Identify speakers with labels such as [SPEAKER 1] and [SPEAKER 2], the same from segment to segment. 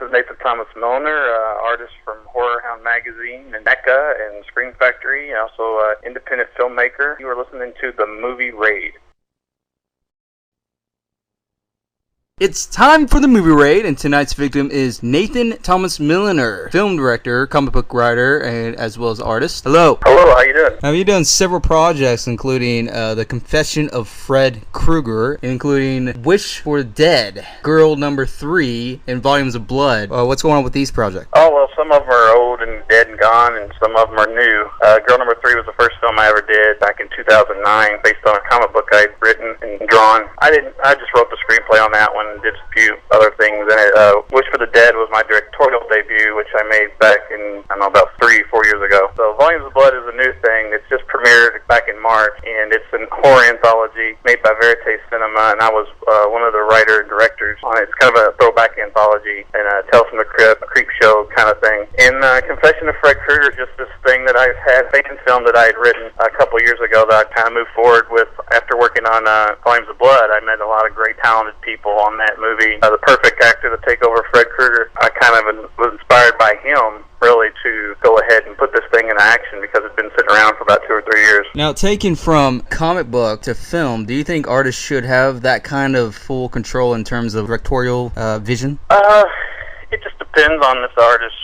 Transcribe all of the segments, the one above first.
[SPEAKER 1] is Nathan Thomas Milliner, artist from Horror Hound Magazine and Mecca and Scream Factory, and also independent filmmaker. You are listening to the movie Raid.
[SPEAKER 2] It's time for the movie raid, and tonight's victim is Nathan Thomas Milliner, film director, comic book writer, and as well as artist. Hello.
[SPEAKER 1] Hello, how you doing?
[SPEAKER 2] Have you done several projects, including The Confession of Fred Krueger, including Wish for the Dead, Girl Number 3, and Volumes of Blood. What's going on with these projects?
[SPEAKER 1] Oh, well, some of them are old and dead and gone, and some of them are new. Girl Number 3 was the first film I ever did back in 2009, based on a comic book I'd written and drawn. I just wrote the screenplay on that one and did a few other things in it. Wish for the Dead was my directorial debut, which I made back in, I don't know, about 3-4 years ago. So Volumes of Blood is a new thing. It's just premiered back in March, and it's a horror anthology made by Verite Cinema, and I was one of the writer and directors on it. It's kind of a throwback anthology and a Tales from the Crypt, a creep show kind of thing. And Confession of Fred Krueger is just this thing that I've had, fan film that I had written a couple years ago that I kind of moved forward with after working on Volumes of Blood. I met a lot of great talented people on that movie. The perfect actor to take over Fred Krueger. I kind of was inspired by him, really, to go ahead and put this thing into action because it's been sitting around for about 2 or 3 years.
[SPEAKER 2] Now, taken from comic book to film, do you think artists should have that kind of full control in terms of directorial vision?
[SPEAKER 1] It just depends on if the artist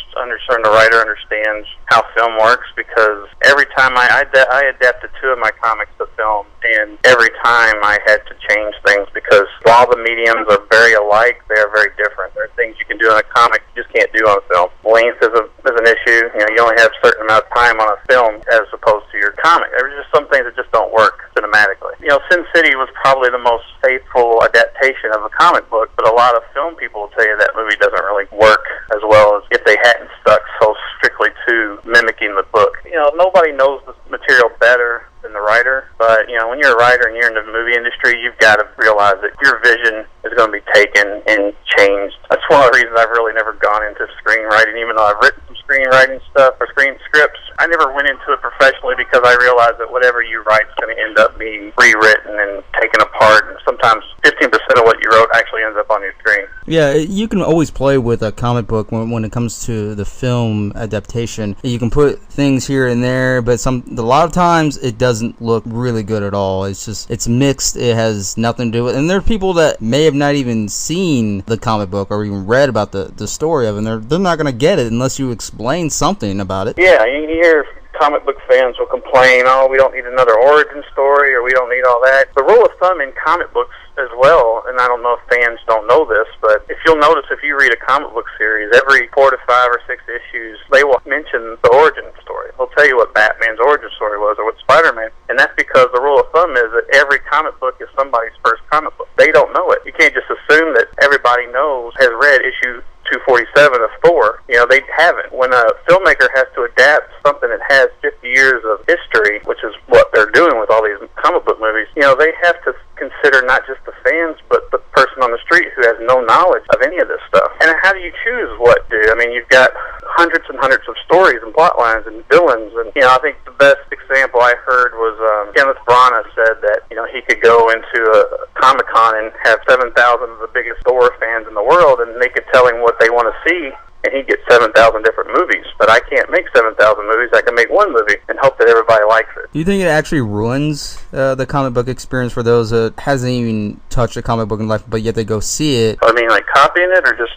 [SPEAKER 1] the writer understands how film works, because every time I adapted 2 of my comics to film, and every time I had to change things because while the mediums are very alike, they are very different. There are things you can do in a comic you just can't do on film. Length is an issue. You only have a certain amount of time on a film as opposed to your comic. There's just some things that just don't work cinematically. Sin City was probably the most faithful adaptation of a comic book, but a lot of film people will tell you that movie doesn't really work as well as if they hadn't stuck so strictly to mimicking the book. Nobody knows the material better than the writer, but when you're a writer and you're in the movie industry, you've got to realize that your vision is going to be taken and changed. That's one of the reasons I've really never gone into screenwriting, even though I've written some screenwriting stuff or screen scripts. I never went into it professionally because I realized that whatever you write is going to end up being rewritten and taken apart, and sometimes 15% of what you wrote actually ends up on your screen.
[SPEAKER 2] Yeah, you can always play with a comic book when it comes to the film adaptation. You can put things here and there, but a lot of times it doesn't look really good at all. It's mixed. It has nothing to do with it. And there are people that may have not even seen the comic book or even read about the story of it, and they're not going to get it unless you explain something about it.
[SPEAKER 1] Yeah, you hear comic book fans will complain, oh, we don't need another origin story, or we don't need all that. The rule of thumb in comic books as well, and I don't know if fans don't know this, but if you'll notice, if you read a comic book series, every 4 to 5 or 6 issues, they will mention the origin story. They'll tell you what Batman's origin story was, or what Spider-Man, and that's because the rule of thumb is that every comic book is somebody's first comic book. They don't know it. You can't just assume that everybody has read issue 247 of Thor. They haven't. When a filmmaker has to adapt something that has 50 years of history, which is what they're doing with all these comic book movies, they have to consider not just the fans, but the person on the street who has no knowledge of any of this stuff. And how do you choose what to do? I mean, you've got hundreds and hundreds of stories and plot lines and villains, and I think the best example I heard was Kenneth Branagh said that he could go into a Comic-Con and have 7,000 of the biggest Thor fans in the world, and they could tell him what they want to see, and he'd get 7,000 different movies. But I can't make 7,000 movies. I can make one movie and hope that everybody likes it.
[SPEAKER 2] Do you think it actually ruins the comic book experience for those that hasn't even touched a comic book in life, but yet they go see it?
[SPEAKER 1] I mean, like copying it, or just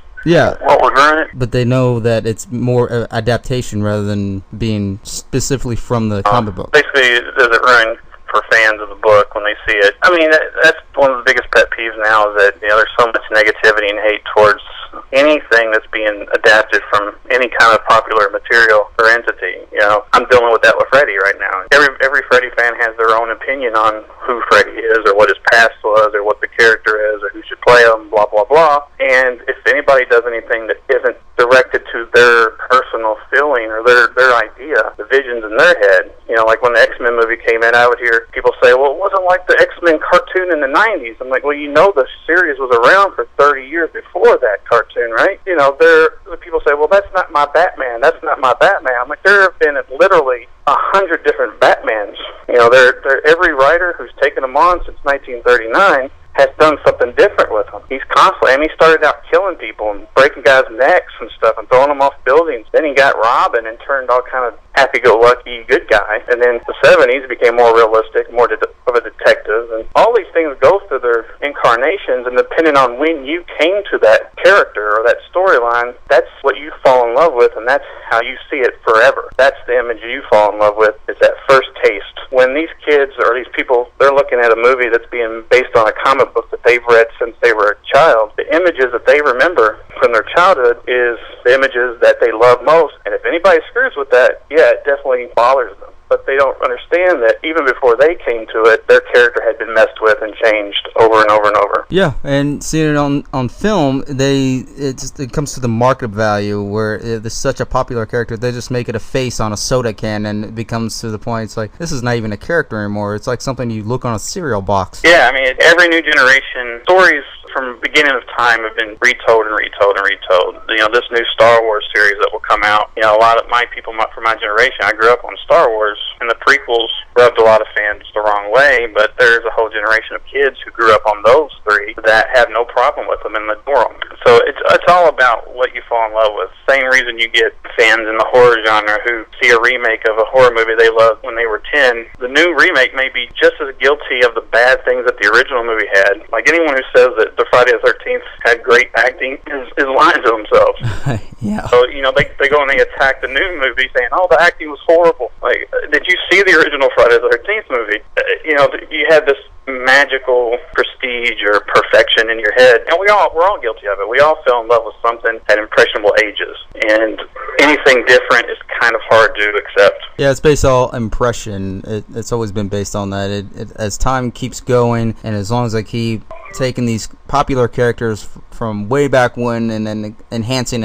[SPEAKER 1] what would ruin it?
[SPEAKER 2] But they know that it's more adaptation rather than being specifically from the comic book.
[SPEAKER 1] Basically, does it ruin for fans of the book when they see it? I mean, that's one of the biggest pet peeves now, is that there's so much negativity and hate towards anything that's being adapted from any kind of popular material or entity. I'm dealing with that with Freddy right now. Every Freddy fan has their own opinion on who Freddy is, or what his past was, or what the character is, or who should play him, blah, blah, blah. And if anybody does anything that isn't directed to their personal feeling or their idea, the visions in their head, like when the X-Men movie came in, I would hear people say, well, it wasn't like the X-Men cartoon in the 90s. I'm like, well, the series was around for 30 years before that cartoon, right? The people say, well, that's not my Batman. That's not my Batman. I'm like, there have been literally 100 different Batmans. Every writer who's taken them on since 1939 has done something different with him. He's constantly, he started out killing people and breaking guys' necks and stuff and throwing them off buildings. Then he got robbing and turned all kind of happy-go-lucky good guy. And then the 70s became more realistic, more of a detective. And all these things go through their incarnations, and depending on when you came to that character or that storyline, that's what you fall in love with, and that's how you see it forever. That's the image you fall in love with, is that first taste. When these kids or these people, they're looking at a movie that's being based on a comic book that they've read since they were a child, the images that they remember from their childhood is the images that they love most. And if anybody screws with that, yeah, it definitely bothers them. But they don't understand that even before they came to it, their character had been messed with and changed over and over and over.
[SPEAKER 2] Yeah, and seeing it on film, it comes to the market value where it's such a popular character, they just make it a face on a soda can, and it becomes to the point, it's like, this is not even a character anymore. It's like something you look on a cereal box.
[SPEAKER 1] Yeah, I mean, every new generation, stories from the beginning of time have been retold and retold and retold. You know, this new Star Wars series that will come out, you know, a lot of my people from my generation, I grew up on Star Wars, and the prequels rubbed a lot of fans the wrong way, but there's a whole generation of kids who grew up on those three that have no problem with them and adore them. So it's all about what you fall in love with. Same reason you get fans in the horror genre who see a remake of a horror movie they loved when they were 10. The new remake may be just as guilty of the bad things that the original movie had. Like, anyone who says that the Friday the 13th had great acting is lying to themselves.
[SPEAKER 2] Yeah.
[SPEAKER 1] So, you know, they go and they attack the new movie saying, oh, the acting was horrible. Like, did you see the original Friday the 13th movie? You know, you had this magical prestige or perfection in your head, and we're all guilty of it. We all fell in love with something at impressionable ages, and anything different is kind of hard to accept.
[SPEAKER 2] Yeah, it's based on impression. It's always been based on that. As time keeps going, and as long as I keep taking these popular characters from way back when and then enhancing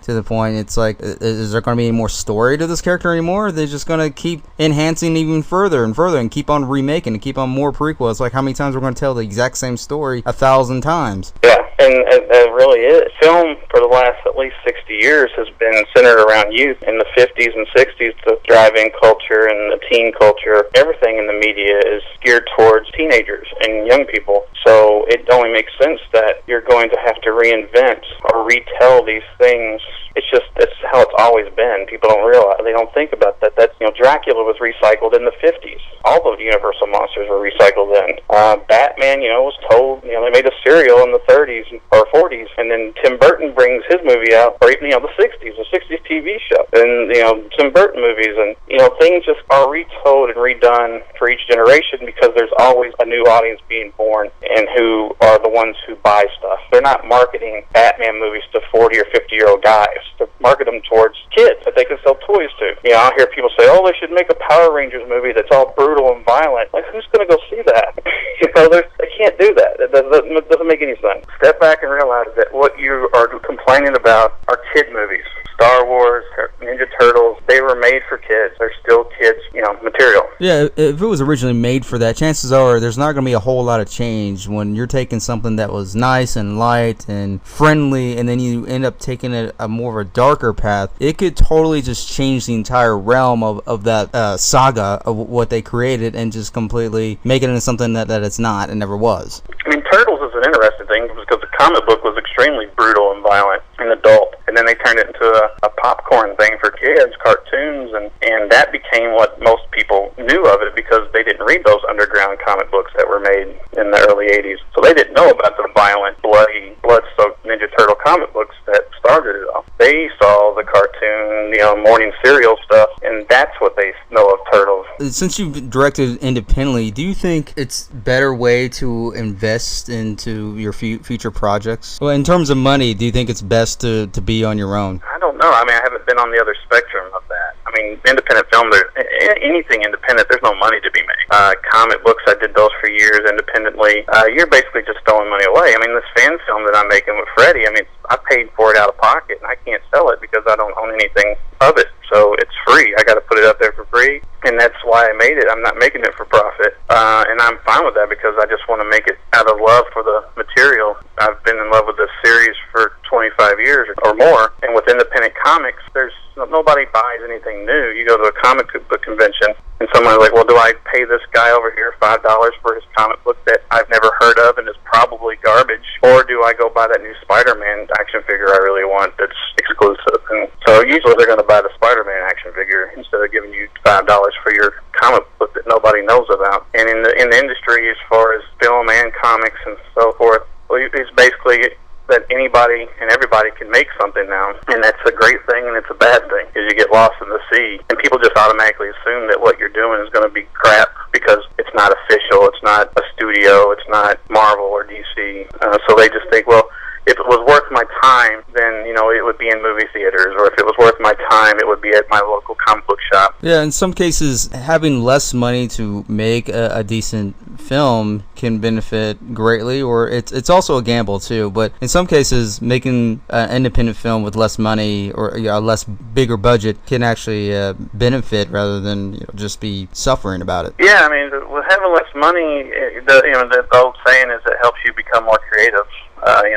[SPEAKER 2] to the point, it's like, is there going to be any more story to this character anymore? Or are they just going to keep enhancing even further and further and keep on remaking and keep on more prequels? Like, how many times we're going to tell the exact same story 1,000 times?
[SPEAKER 1] Yeah, and it really is. Film for the last at least 60 years has been centered around youth. In the 50s and 60s, the drive-in culture and the teen culture, everything in the media is geared towards teenagers and young people. So it only makes sense that you're going to have to reinvent or retell these things. That's how it's always been. People don't realize, they don't think about that. That's, you know, Dracula was recycled in the 50s. All of the Universal monsters were recycled then. Batman, you know, was told, you know, they made a serial in the 30s or 40s, and then Tim Burton brings his movie out, or, you know, the 60s TV show, and, you know, Tim Burton movies, and, you know, things just are retold and redone for each generation because there's always a new audience being born, and who are the ones who buy stuff. They're not marketing Batman movies to 40 or 50-year-old guys. To market them towards kids that they can sell toys to. You know, I hear people say, oh, they should make a Power Rangers movie that's all brutal and violent. Like, who's going to go see that? You know, they can't do that. It doesn't make any sense. Step back and realize that what you are complaining about are kid movies. Star Wars, Ninja Turtles, they were made for kids. They're still kids, you know, material.
[SPEAKER 2] Yeah, if it was originally made for that, chances are there's not going to be a whole lot of change when you're taking something that was nice and light and friendly, and then you end up taking it a more of a darker path. It could totally just change the entire realm of that saga of what they created and just completely make it into something that it's not and never was.
[SPEAKER 1] I mean, Turtles is an interesting thing because the comic book was extremely brutal and violent and adult, and then they turned it into a popcorn thing for kids, cartoons, and that became what most people knew of it because they didn't read those underground comic books that were made in the early 80s. So they didn't know about the violent, bloody, blood-soaked Ninja Turtle comic books that started it all. They saw the cartoon, you know, morning cereal stuff, and that's what they know of Turtles.
[SPEAKER 2] Since you've directed independently, do you think it's a better way to invest into your future projects? Well, in terms of money, do you think it's best to be on your own?
[SPEAKER 1] I don't know. I mean, I haven't been on the other spectrum of that. I mean, independent film, anything independent, there's no money to be made. Comic books, I did those for years independently. You're basically just throwing money away. I mean, this fan film that I'm making with Freddie, I mean, I paid for it out of pocket, and I can't sell it because I don't own anything of it. So it's free. I got to put it out there for free, and that's why I made it. I'm not making it for profit, and I'm fine with that because I just want to make it out of love for the material. I've been in love with this series for 25 years or more, and with independent comics, there's nobody buys anything anything new. You go to a comic book convention, and someone's like, well, do I pay this guy over here $5 for his comic book that I've never heard of and is probably garbage, or do I go buy that new Spider-Man action figure I really want that's exclusive? And so usually they're going to buy the Spider-Man action figure instead of giving you $5 for your comic book that nobody knows about. And in the industry, as far as film and comics and so forth, well, it's basically that anybody and everybody can make something now, and that's a great thing and it's a bad thing, because you get lost in the sea, and people just automatically assume that what you're doing is going to be crap because it's not official, it's not a studio, it's not Marvel or DC, so they just think, well, if it was worth my time, then, you know, it would be in movie theaters, or if it was worth my time, it would be at my local comic book shop.
[SPEAKER 2] Yeah, in some cases, having less money to make a decent film can benefit greatly, or it's also a gamble too. But in some cases, making an independent film with less money or a less bigger budget can actually benefit rather than just be suffering about it.
[SPEAKER 1] Yeah, I mean, with having less money, the old saying is it helps you become more creative.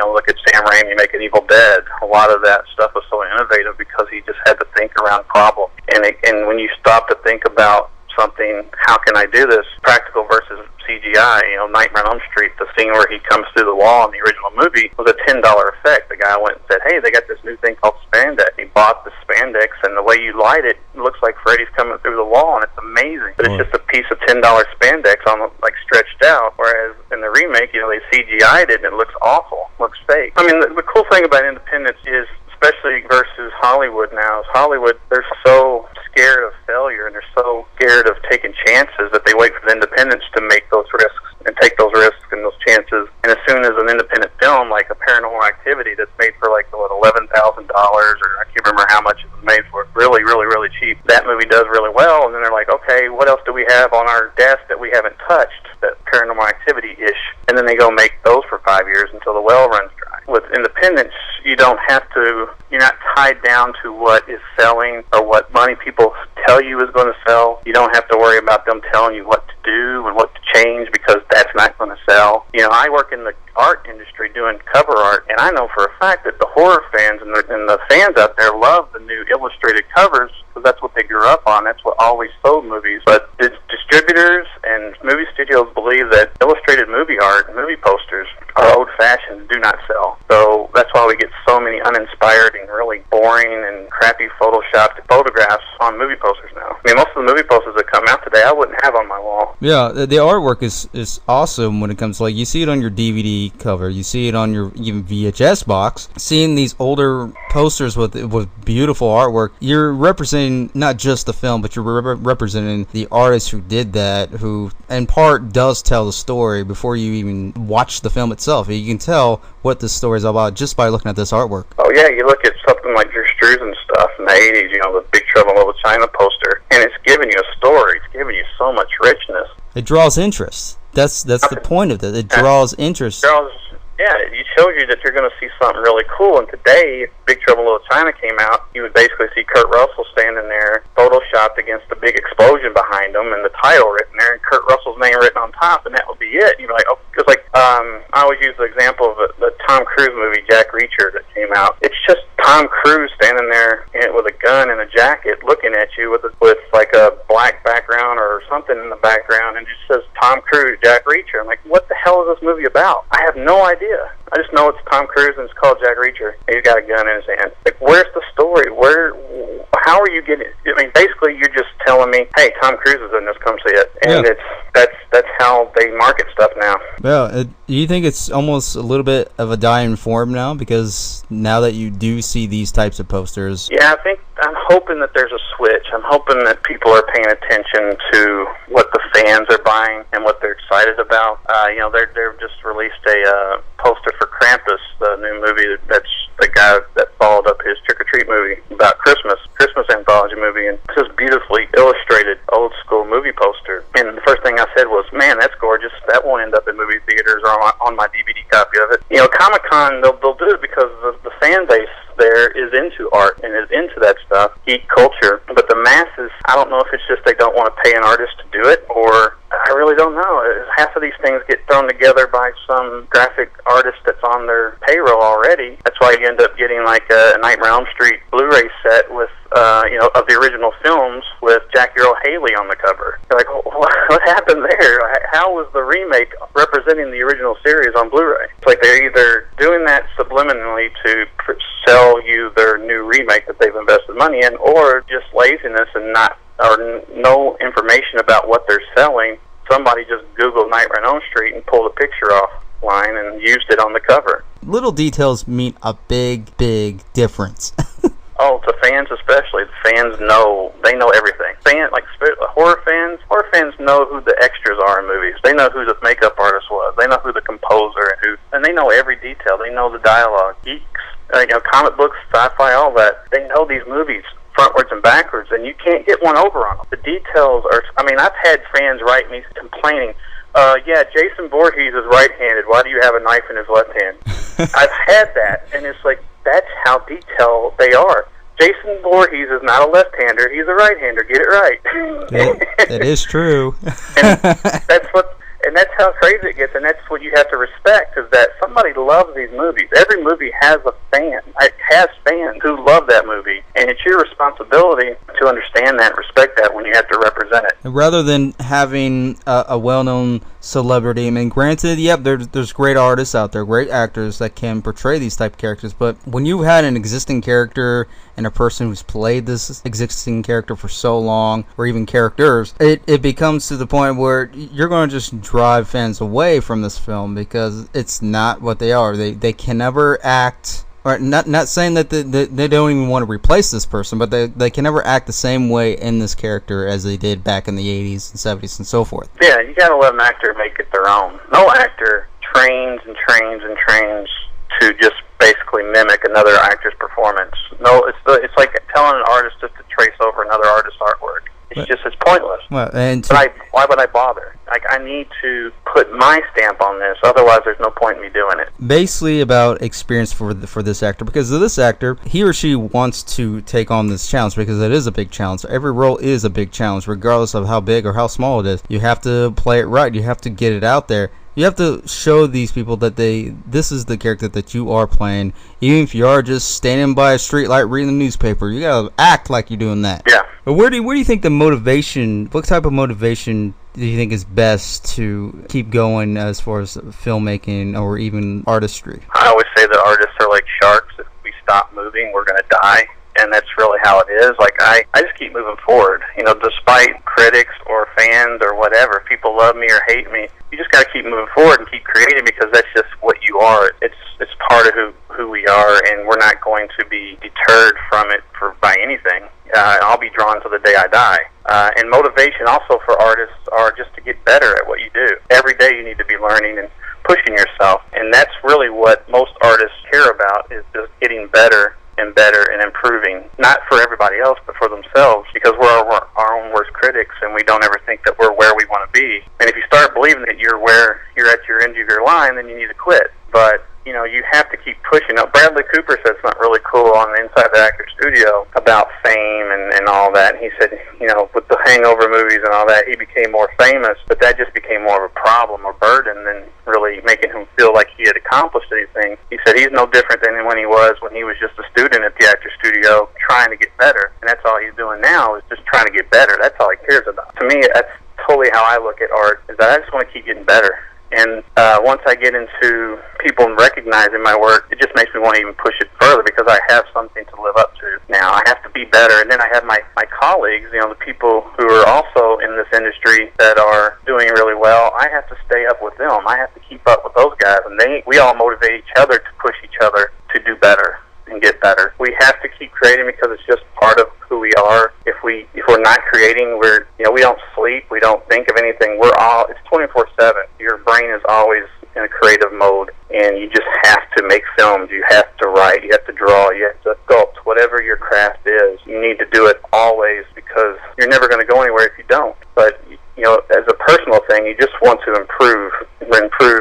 [SPEAKER 1] Look at Sam Raimi making Evil Dead. A lot of that stuff was so innovative because he just had to think around problems. And when you stop to think about something, how can I do this? Practical versus CGI. Nightmare on Elm Street, the scene where he comes through the wall in the original movie was a $10 effect. The guy went and said, hey, they got this new thing called spandex. He bought the spandex, and the way you light it, it looks like Freddy's coming through the wall, and it's amazing. But it's just a piece of $10 spandex on stretched out, whereas in the remake, they CGI'd it, and it looks awful, looks fake. I mean, the cool thing about independence is, especially versus Hollywood now, is Hollywood, they're so scared of failure and they're so scared of taking chances that they wait for the independents to make those risks and take those risks and those chances. And as soon as an independent film like a Paranormal Activity that's made for $11,000, or I can't remember how much it was made for, really, really, really cheap, that movie does really well, and then they're like, okay, what else do we have on our desk that we haven't touched, that Paranormal Activity-ish? And then they go make those for 5 years until the well runs dry. With independence, you're not tied down to what is selling or what money people tell you is going to sell. You don't have to worry about them telling you what to do and what to change, because that's not going to sell. I work in the art industry doing cover art, and I know for a fact that the horror fans and the fans out there love the new illustrated covers, because that's what they grew up on. That's what always sold movies. But the distributors and movie studios believe that illustrated movie art and movie posters are old-fashioned and do not sell. So that's why we get so many uninspired and really boring and crappy photoshopped photographs on movie posters now. I mean, most of the movie posters that come out today I wouldn't have on my wall.
[SPEAKER 2] Yeah, the artwork is awesome when it comes to, you see it on your DVD cover, you see it on your even VHS box. Seeing these older posters with beautiful artwork, you're representing not just the film, but you're representing the artist who did that, who in part does tell the story before you even watch the film itself. You can tell what the story is about just by looking at this artwork.
[SPEAKER 1] Oh yeah, you look at something like your Struzan stuff in the 80s, the Big Trouble in Little China poster, and it's giving you a story. It's giving you so much richness.
[SPEAKER 2] It draws interest. That's the point of it. It draws interest.
[SPEAKER 1] It shows you that you're going to see something really cool. And today, if Big Trouble in Little China came out, you would basically see Kurt Russell standing there, photoshopped against the big explosion behind him, and the title written there, and Kurt Russell's name written on top, and that would be it. You're like, oh, because I always use the example of the Tom Cruise movie Jack Reacher that came out. It's just Tom Cruise standing there with a gun and a jacket, looking at you with a black background or something in the background, and it just says Tom Cruise, Jack Reacher. I'm like, what the hell is this movie about? I have no idea. I just know it's Tom Cruise and it's called Jack Reacher. And he's got a gun in his hand. Like, where's the story? How are you getting? I mean, basically, you're just telling me, hey, Tom Cruise is in this. Come see it. And that's how they market stuff now.
[SPEAKER 2] Well, do you think it's almost a little bit of a dying form now? Because now that you do see these types of posters,
[SPEAKER 1] I'm hoping that there's a switch. I'm hoping that people are paying attention to what the fans are buying and what they're excited about. They've just released a poster for Krampus, the new movie that's the guy that followed up his Trick or Treat movie about Christmas anthology movie, and it's just beautifully illustrated old school movie poster. And the first thing I said was, man, that's gorgeous. That won't end up in movie theaters or on my DVD copy of it. Comic-Con, they'll do it because the fan base there is into art and is into that stuff, geek culture. But the masses, I don't know if it's just they don't want to pay an artist to do it, or I really don't know. Half of these things get thrown together by some graphic artist that's on their payroll already. That's why you end up getting like a Nightmare on Elm Street Blu-ray set with of the original films with Jackie Earle Haley on the cover. They're like, what happened there? How was the remake representing the original series on Blu-ray? It's like they're either doing that subliminally to sell you their new remake that they've invested money in, or just laziness and no information about what they're selling. Somebody just Googled Night Ran Elm Street and pulled a picture offline and used it on the cover.
[SPEAKER 2] Little details mean a big, big difference.
[SPEAKER 1] Oh, to fans especially. The fans know everything. Horror fans know who the extras are in movies. They know who the makeup artist was. They know who the composer and they know every detail. They know the dialogue. Geeks, comic books, sci-fi, all that. They know these movies frontwards and backwards, and you can't get one over on them. The details are. I've had fans write me complaining. Jason Voorhees is right-handed. Why do you have a knife in his left hand? I've had that, and it's like, that's how detailed they are. Jason Voorhees is not a left-hander. He's a right-hander. Get it right.
[SPEAKER 2] That is true.
[SPEAKER 1] And that's how crazy it gets, and that's what you have to respect, is that somebody loves these movies. Every movie has a fan. It has fans who love that movie, and it's your responsibility to understand that and respect that when you have to represent it.
[SPEAKER 2] Rather than having a well-known celebrity, granted, there's great artists out there, great actors that can portray these type of characters, but when you've had an existing character and a person who's played this existing character for so long, or even characters, it becomes to the point where you're going to just drive fans away from this film because it's not what they are. They can never act, or not saying that they don't even want to replace this person, but they can never act the same way in this character as they did back in the 80s and 70s and so forth.
[SPEAKER 1] Yeah, you got to let an actor make it their own. No actor trains and trains and trains to just basically mimic another actor's performance. No, it's like telling an artist just to trace over another artist's artwork. It's pointless.
[SPEAKER 2] Well,
[SPEAKER 1] why would I bother? I need to put my stamp on this, otherwise there's no point in me doing it.
[SPEAKER 2] Basically about experience for this actor, because of this actor, he or she wants to take on this challenge because it is a big challenge. Every role is a big challenge, regardless of how big or how small it is. You have to play it right. You have to get it out there. You have to show these people that this is the character that you are playing, even if you are just standing by a street light reading the newspaper. You gotta act like you're doing that.
[SPEAKER 1] Yeah.
[SPEAKER 2] But where do you think the motivation? What type of motivation do you think is best to keep going as far as filmmaking or even artistry?
[SPEAKER 1] I always say that artists are like sharks. If we stop moving, we're gonna die. And that's really how it is. Like, I just keep moving forward. Despite critics or fans or whatever, people love me or hate me, you just got to keep moving forward and keep creating, because that's just what you are. It's part of who we are, and we're not going to be deterred from it by anything. I'll be drawn to the day I die. And motivation also for artists are just to get better at what you do. Every day you need to be learning and pushing yourself, and that's really what most artists care about, is just getting better and better and improving, not for everybody else, but for themselves, because we're our own worst critics, and we don't ever think that we're where we want to be. And if you start believing that you're at your end of your line, then you need to quit. But you have to keep pushing. Now, Bradley Cooper said something really cool on the Inside the Actor Studio about fame and all that. And he said, with the Hangover movies and all that, he became more famous, but that just became more of a problem or burden than really making him feel like he had accomplished anything. He said he's no different than when he was just a student at the Actor Studio trying to get better. And that's all he's doing now, is just trying to get better. That's all he cares about. To me, that's totally how I look at art, is that I just want to keep getting better. And once I get into people recognizing my work, it just makes me want to even push it further, because I have something to live up to. Now, I have to be better. And then I have my colleagues, the people who are also in this industry that are doing really well. I have to stay up with them. I have to keep up with those guys. And we all motivate each other to push each other to do better and get better. We have to keep creating, because it's just part of who we are. If we're not creating, we don't sleep, we don't think of anything. It's 24/7. Your brain is always in a creative mode, and you just have to make films. You have to write, you have to draw, you have to sculpt, whatever your craft is. You need to do it always, because you're never going to go anywhere if you don't. But as a personal thing, you just want to improve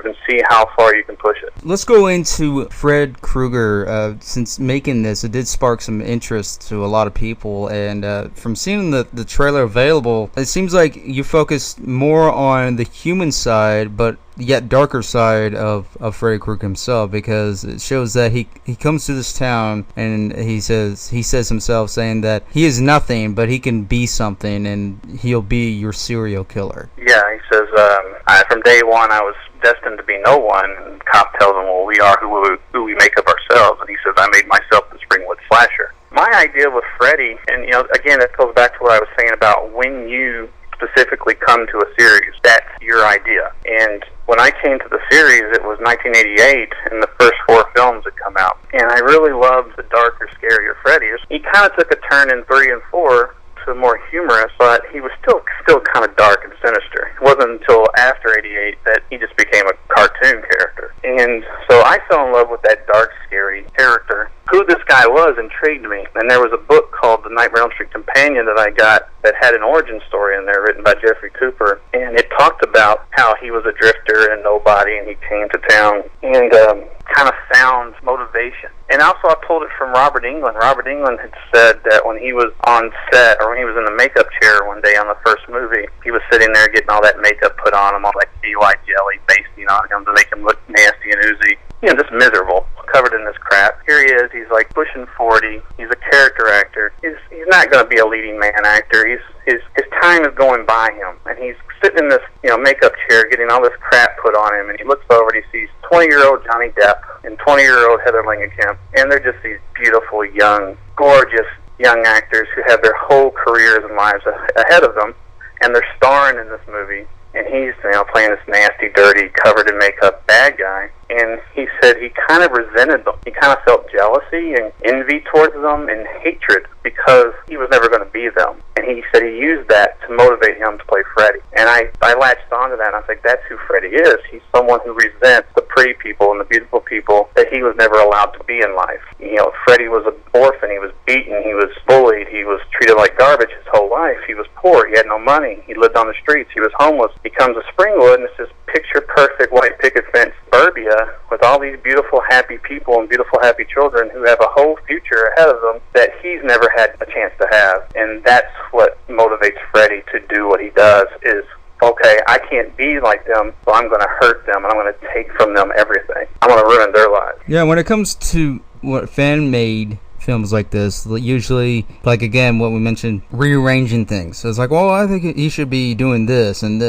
[SPEAKER 1] and see how far you can push it.
[SPEAKER 2] Let's go into Fred Krueger. Since making this, it did spark some interest to a lot of people, and from seeing the trailer available, it seems like you focus more on the human side, but yet darker side of Freddy Krueger himself, because it shows that he comes to this town and he says himself saying that he is nothing, but he can be something, and he'll be your serial killer.
[SPEAKER 1] Yeah, he says, from day one I was destined to be no one, and the cop tells him, well, we are who we make of ourselves, and he says, I made myself the Springwood Slasher. My idea with Freddy, and again, it goes back to what I was saying about when you specifically come to a series, that's your idea. And when I came to the series, it was 1988, and the first 4 films had come out. And I really loved the darker, scarier Freddy. He kind of took a turn in 3 and 4 to more humorous, but he was still kind of dark and sinister. It wasn't until after 88 that he just became a cartoon character. And so I fell in love with that dark, scary character. Who this guy was intrigued me, and there was a book called The Nightmare on Elm Street Companion that I got that had an origin story in there written by Jeffrey Cooper, and it talked about how he was a drifter and nobody, and he came to town and kind of found motivation. And also I pulled it from Robert Englund. Robert Englund had said that when he was on set, or when he was in the makeup chair one day on the first movie, he was sitting there getting all that makeup put on him, all that DY jelly basting on him to make him look nasty and oozy. Just miserable, covered in this crap. Here he is, he's like pushing 40, he's a character actor. He's not going to be a leading man actor. His time is going by him, and he's sitting in this makeup chair getting all this crap put on him, and he looks over and he sees 20-year-old Johnny Depp and 20-year-old Heather Langenkamp, and they're just these beautiful, young, gorgeous young actors who have their whole careers and lives ahead of them, and they're starring in this movie. And he's playing this nasty, dirty, covered in makeup bad guy. And he said he kind of resented them. He kind of felt jealousy and envy towards them and hatred because he was never going to be them. And he said he used that to motivate him to play Freddy. And I latched onto that, and I was like, that's who Freddy is. He's someone who resents the pretty people and the beautiful people that he was never allowed to be in life. Freddy was an orphan. He was beaten. He was bullied. He was treated like garbage his whole life. He was poor. He had no money. He lived on the streets. He was homeless. He comes to Springwood, and it's this picture-perfect white picket fence suburbia with all these beautiful, happy people and beautiful, happy children who have a whole future ahead of them that he's never had a chance to have. And that's what motivates Freddy to do what he does is, okay, I can't be like them, so I'm going to hurt them, and I'm going to take from them everything. I'm going to ruin their lives.
[SPEAKER 2] Yeah, when it comes to what fan-made films like this, usually, like again, what we mentioned, rearranging things. So it's like, well, I think he should be doing this, and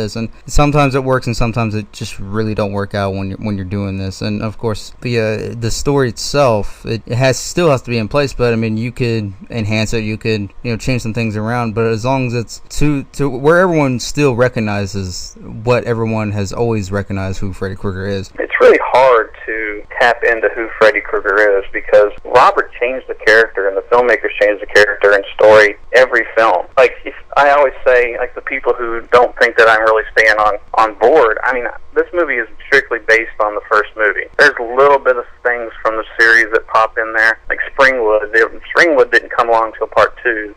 [SPEAKER 2] sometimes it works, and sometimes it just really don't work out when you're doing this. And of course, the story itself, it still has to be in place. But I mean, you could enhance it, you could change some things around. But as long as it's to where everyone still recognizes what everyone has always recognized who Freddy Krueger is.
[SPEAKER 1] It's really hard to tap into who Freddy Krueger is because Robert changed the character and the filmmakers changed the character and story every film. Like, I always say, like, the people who don't think that I'm really staying on board, I mean, this movie is strictly based on the first movie. There's a little bit of things from the series that pop in there, like Springwood. Springwood didn't come along until part 2.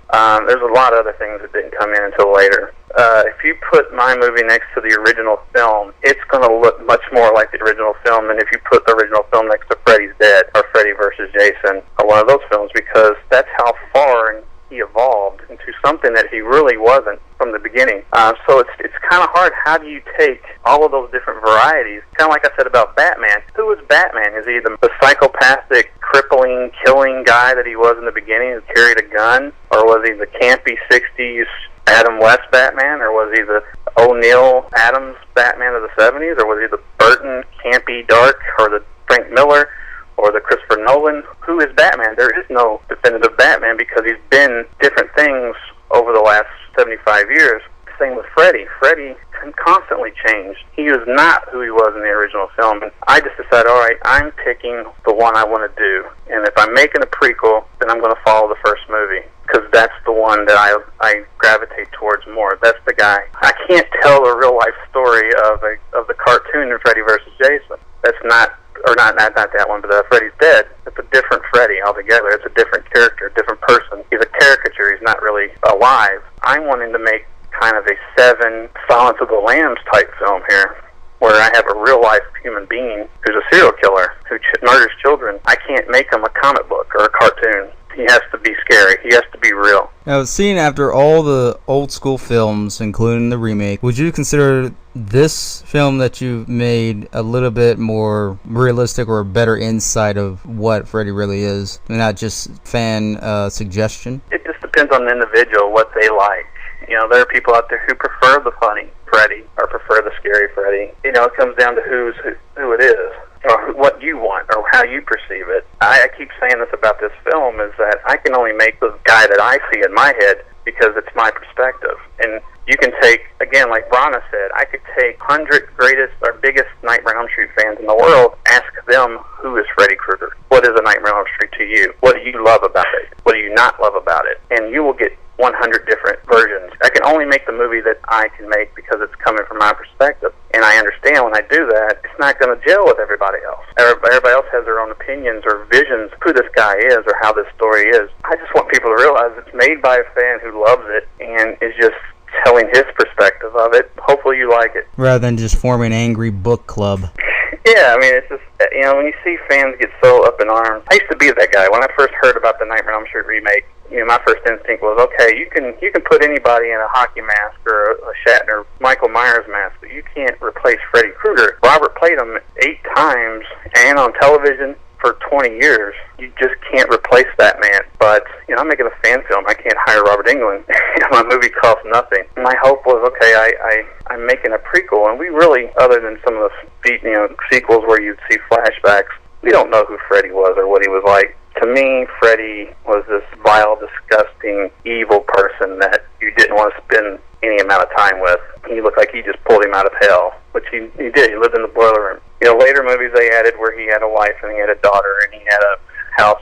[SPEAKER 1] There's a lot of other things that didn't come in until later. If you put my movie next to the original film, it's going to look much more like the original film than if you put the original film next to Freddy's Dead or Freddy vs. Jason or one of those films, because that's how far he evolved into something that he really wasn't from the beginning. So it's kind of hard. How do you take all of those different varieties? Kind of like I said about Batman. Who is Batman? Is he the psychopathic, crippling, killing guy that he was in the beginning who carried a gun? Or was he the campy 60s Adam West Batman? Or was he the O'Neill Adams Batman of the 70s? Or was he the Burton campy dark? Or the Frank Miller? Or the Christopher Nolan? Who is Batman? There is no definitive Batman because he's been different things over the last 75 years. Same with Freddy. Freddy constantly changed. He was not who he was in the original film. And I just decided, all right, I'm picking the one I want to do. And if I'm making a prequel, then I'm going to follow the first movie because that's the one that I gravitate towards more. That's the guy. I can't tell a real-life story of the cartoon in Freddy vs. Jason. That's not that one, but Freddy's Dead. It's a different Freddy altogether. It's a different character, a different person. He's a caricature. He's not really alive. I'm wanting to make kind of a 7 Silence of the Lambs type film here, where I have a real-life human being who's a serial killer, who murders children. I can't make him a comic book or a cartoon. He has to be scary. He has to be real.
[SPEAKER 2] Now, seeing after all the old school films, including the remake, would you consider this film that you've made a little bit more realistic or a better insight of what Freddy really is, and not just fan suggestion?
[SPEAKER 1] It just depends on the individual, what they like. You know, there are people out there who prefer the funny Freddy or prefer the scary Freddy. You know, it comes down to who it is, or what you want, or how you perceive it. I keep saying this about this film, is that I can only make the guy that I see in my head because it's my perspective. And you can take, again, like Brana said, I could take 100 greatest or biggest Nightmare on Elm Street fans in the world, ask them, who is Freddy Krueger? What is a Nightmare on Elm Street to you? What do you love about it? What do you not love about it? And you will get 100 different versions. I can only make the movie that I can make because it's coming from my perspective. And I understand when I do that, it's not going to gel with everybody else. Everybody else has their own opinions or visions of who this guy is or how this story is. I just want people to realize it's made by a fan who loves it and is just telling his perspective of it. Hopefully you like it.
[SPEAKER 2] Rather than just forming an angry book club.
[SPEAKER 1] Yeah, I mean, it's just, you know, when you see fans get so up in arms. I used to be that guy. When I first heard about the Nightmare on Elm Street remake, you know, my first instinct was, okay, you can put anybody in a hockey mask or a Shatner, Michael Myers mask, but you can't replace Freddy Krueger. Robert played him 8 times and on television for 20 years. You just can't replace that man. But, you know, I'm making a fan film. I can't hire Robert Englund. My movie costs nothing. My hope was, okay, I'm making a prequel, and we really, other than some of the sequels where you'd see flashbacks, we don't know who Freddy was or what he was like. To me, Freddy was this vile, disgusting, evil person that you didn't want to spend any amount of time with. He looked like he just pulled him out of hell, which he did. He lived in the boiler room. You know, later movies they added where he had a wife and he had a daughter and he had a house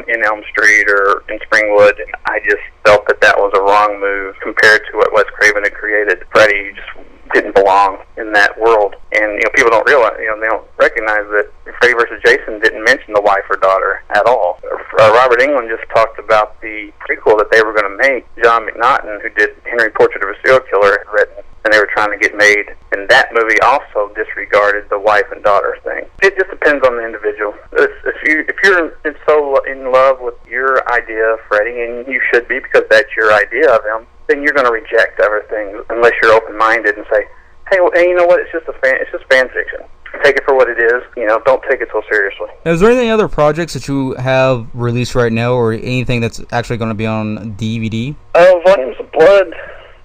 [SPEAKER 1] in Elm Street or in Springwood, and I just felt that was a wrong move compared to what Wes Craven had created. Freddy just didn't belong in that world, and you know, people don't realize, you know, they don't recognize that Freddy vs. Jason didn't mention the wife or daughter at all. Robert Englund just talked about the prequel that they were going to make. John McNaughton, who did Henry Portrait of a Serial Killer, had written, and they were trying to get made, and that movie also disregarded the wife and daughter thing. It just depends on the individual. If you're so in love with your idea of Freddy, and you should be because that's your idea of him, then you're going to reject everything unless you're open-minded and say, hey, well, you know what? It's just fan fiction. Take it for what it is. You know, don't take it so seriously.
[SPEAKER 2] Now, is there any other projects that you have released right now, or anything that's actually going to be on DVD?
[SPEAKER 1] Volumes of Blood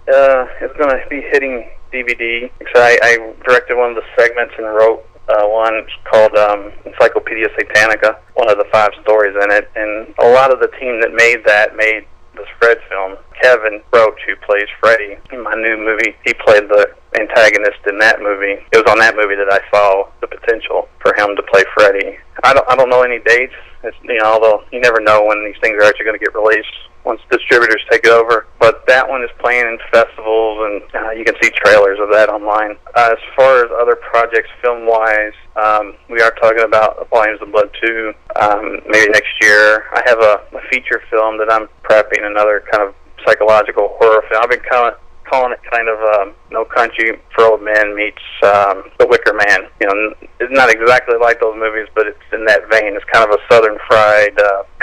[SPEAKER 1] is going to be hitting DVD. So I directed one of the segments and wrote one called Encyclopedia Satanica, one of the 5 stories in it. And a lot of the team that made this Fred film, Kevin Roach, who plays Freddy in my new movie, he played the antagonist in that movie. It was on that movie that I saw the potential for him to play Freddy. I don't know any dates. It's, you know, although you never know when these things are actually going to get released once distributors take it over. But that one is playing in festivals, and you can see trailers of that online. As far as other projects film-wise, we are talking about Volumes of Blood 2, maybe next year. I have a feature film that I'm prepping, another kind of psychological horror film. I've been calling it kind of No Country for Old Men meets The Wicker Man. You know, it's not exactly like those movies, but it's in that vein. It's kind of a southern fried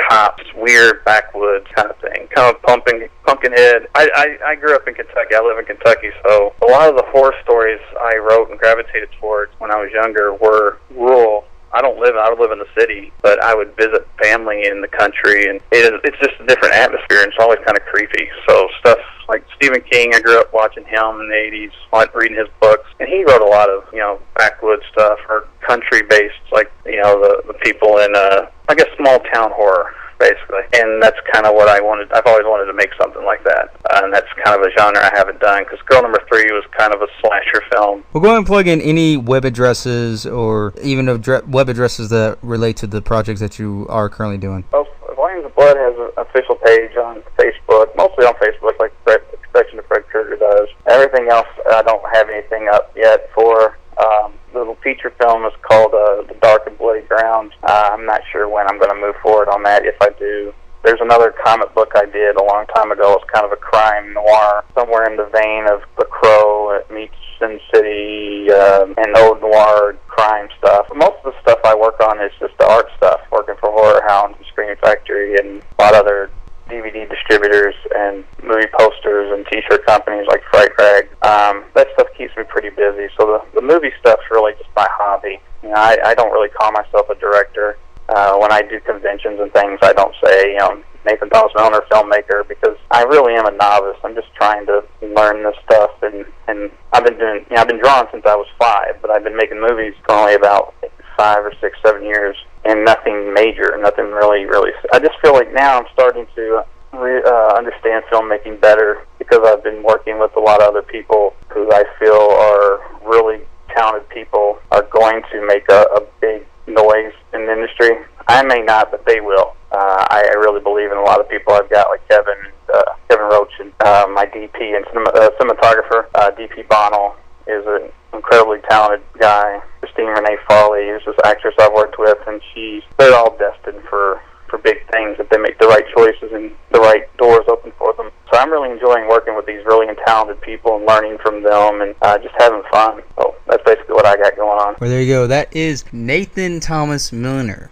[SPEAKER 1] cops, weird backwoods kind of thing. Kind of Pumpkinhead. I grew up in Kentucky. I live in Kentucky, so a lot of the horror stories I wrote and gravitated towards when I was younger were rural. I would live in the city, but I would visit family in the country, and it's just a different atmosphere, and it's always kind of creepy. So stuff like Stephen King, I grew up watching him in the 80s, reading his books, and he wrote a lot of, you know, backwoods stuff or country-based, like, you know, the people in, I guess, small-town horror, basically. And that's kind of what I wanted. I've always wanted to make something like that. And that's kind of a genre I haven't done, because Girl Number 3 was kind of a slasher film.
[SPEAKER 2] We'll go ahead and plug in any web addresses or even web addresses that relate to the projects that you are currently doing.
[SPEAKER 1] Well, Volumes of Blood has an official page on Facebook, mostly on Facebook, like Expression of Fred Krueger does. Everything else, I don't have anything up yet for. The little feature film is called The Dark and Bloody Ground. I'm not sure when I'm going to move forward on that, if I do. There's another comic book I did a long time ago. It's kind of a crime noir, somewhere in the vein of The Crow. It meets Sin City and old noir crime stuff. Most of the stuff I work on is just the art stuff, working for Horror Hound and Scream
[SPEAKER 3] Screen Factory and a lot of other DVD distributors and movie posters and t-shirt companies like Fright Rag. That stuff keeps me pretty busy. So the movie stuff's really just my hobby. You know, I don't really call myself a director. When I do conventions and things, I don't say, Nathan Thomas Milliner, filmmaker, because I really am a novice. I'm just trying to learn this stuff, and I've been drawing since I was 5, but I've been making movies for only about 5 or 6, 7 years, and nothing major, nothing really. I just feel like now I'm starting to understand filmmaking better because I've been working with a lot of other people who I feel are really talented people, are going to make a big noise in the industry. I may not, but they will. I really believe in a lot of people I've got, like Kevin Roach, and my DP and cinematographer, DP Bonnell, is an incredibly talented guy. Christine Renee Farley is this actress I've worked with, and they're all destined for big things if they make the right choices and the right doors open for them. So I'm really enjoying working with these really talented people and learning from them and just having fun. So that's basically what I got going on.
[SPEAKER 2] Well, there you go. That is Nathan Thomas Milliner.